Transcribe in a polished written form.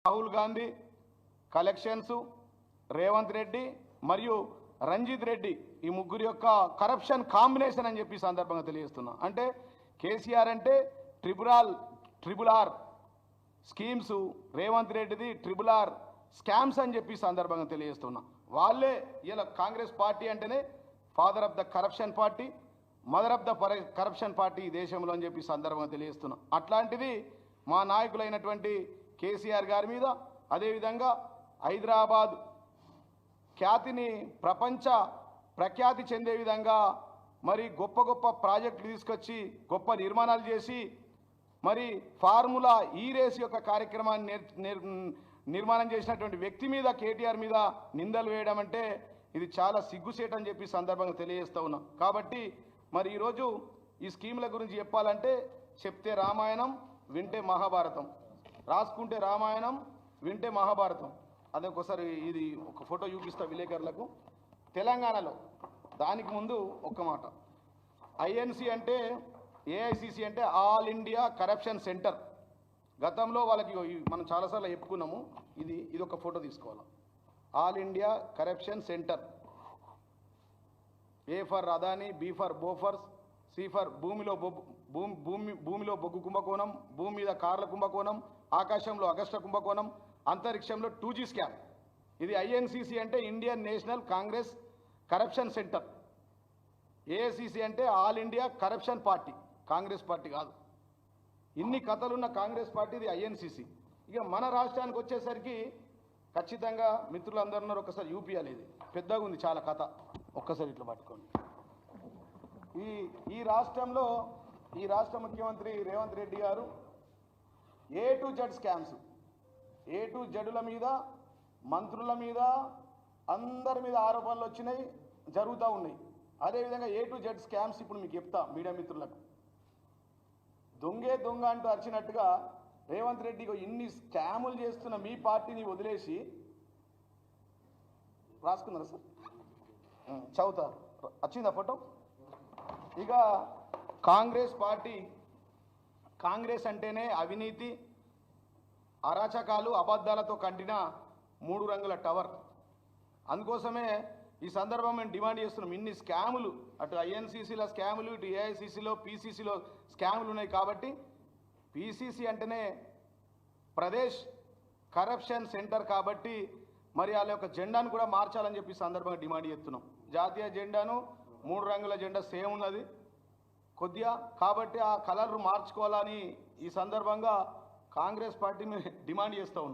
Rahul Gandhi collections, Revanth Reddy మరియు రంజిత్ రెడ్డి ఈ ముగ్గురు యొక్క కరప్షన్ కాంబినేషన్ అని చెప్పి సందర్భంగా తెలియజేస్తున్నా. అంటే కేసీఆర్ అంటే ట్రిపుల్ ఆర్ స్కీమ్స్, రేవంత్ రెడ్డిది RRR స్కామ్స్ అని చెప్పి సందర్భంగా తెలియజేస్తున్నా. వాళ్ళే ఇలా కాంగ్రెస్ పార్టీ అంటేనే father of the corruption party, mother of the corruption party ఈ దేశంలో అని చెప్పి సందర్భంగా తెలియజేస్తున్నా. అట్లాంటిది మా నాయకులైనటువంటి కేసీఆర్ గారి మీద, అదేవిధంగా హైదరాబాద్ ఖ్యాతిని ప్రపంచ ప్రఖ్యాతి చెందే విధంగా మరి గొప్ప గొప్ప ప్రాజెక్టులు తీసుకొచ్చి గొప్ప నిర్మాణాలు చేసి మరి ఫార్ములా ఈ రేస్ యొక్క కార్యక్రమాన్ని నిర్మాణం చేసినటువంటి వ్యక్తి మీద, కేటీఆర్ మీద నిందలు వేయడం అంటే ఇది చాలా సిగ్గుసేట్ అని చెప్పి సందర్భంగా తెలియజేస్తూ ఉన్నాం. కాబట్టి మరి ఈరోజు ఈ స్కీముల గురించి చెప్పాలంటే చెప్తే రామాయణం, వింటే మహాభారతం, రాసుకుంటే రామాయణం, వింటే మహాభారతం. అదే ఒకసారి ఇది ఒక ఫోటో చూపిస్తా విలేకరులకు. తెలంగాణలో దానికి ముందు ఒక్క మాట, ఐఎన్సి అంటే ఏఐసిసి అంటే ఆల్ ఇండియా కరప్షన్ సెంటర్. గతంలో వాళ్ళకి మనం చాలాసార్లు చెప్పుకున్నాము. ఇది ఒక ఫోటో తీసుకోవాలి. All India corruption centre, A for Adani, B for Bofors, C for భూమిలో బొగ్గు కుంభకోణం, భూమి మీద కార్ల కుంభకోణం, ఆకాశంలో అగస్ట కుంభకోణం, అంతరిక్షంలో 2G స్కామ్. ఇది ఐఎన్సిసి అంటే Indian National Congress corruption centre. AICC అంటే all India corruption party, Congress party కాదు. ఇన్ని కథలున్న కాంగ్రెస్ పార్టీ ఇది ఐఎన్సిసి. ఇక మన రాష్ట్రానికి వచ్చేసరికి ఖచ్చితంగా మిత్రులందరూ ఒకసారి యూపీఎల్, ఇది పెద్దగా ఉంది చాలా కథ, ఒక్కసారి ఇట్లా పట్టుకోండి. ఈ రాష్ట్రంలో ఈ రాష్ట్ర ముఖ్యమంత్రి రేవంత్ రెడ్డి గారు A to Z scams, A to Zల మీద, మంత్రుల మీద, అందరి మీద ఆరోపణలు వచ్చినాయి, జరుగుతూ ఉన్నాయి. అదేవిధంగా A to Z స్కామ్స్ ఇప్పుడు మీకు చెప్తా మీడియా మిత్రులకు. దొంగే దొంగ అంటూ వచ్చినట్టుగా రేవంత్ రెడ్డి ఇన్ని స్కాములు చేస్తున్న మీ పార్టీని వదిలేసి రాసుకున్నారా సార్? చదువుతారు, వచ్చిందా ఫోటో? ఇక కాంగ్రెస్ పార్టీ, కాంగ్రెస్ అంటేనే అవినీతి, అరాచకాలు, అబద్ధాలతో కంటిన 3 రంగుల టవర్. అందుకోసమే ఈ సందర్భం మేము డిమాండ్ చేస్తున్నాం. ఇన్ని స్కాములు, అటు ఐఎన్సిసిలో స్కాములు, ఇటు ఏఐసిసిలో, పిసిసిలో స్కాములు ఉన్నాయి. కాబట్టి పిసిసి అంటేనే ప్రదేశ్ కరప్షన్ సెంటర్ కాబట్టి మరి వాళ్ళ యొక్క జెండాను కూడా మార్చాలని చెప్పి సందర్భంగా డిమాండ్ చేస్తున్నాం. జాతీయ జెండాను 3 రంగుల జెండా సేమ్ ఉన్నది కొద్దిగా, కాబట్టి ఆ కలర్ మార్చుకోవాలని ఈ సందర్భంగా కాంగ్రెస్ పార్టీని డిమాండ్ చేస్తూ ఉన్నాం.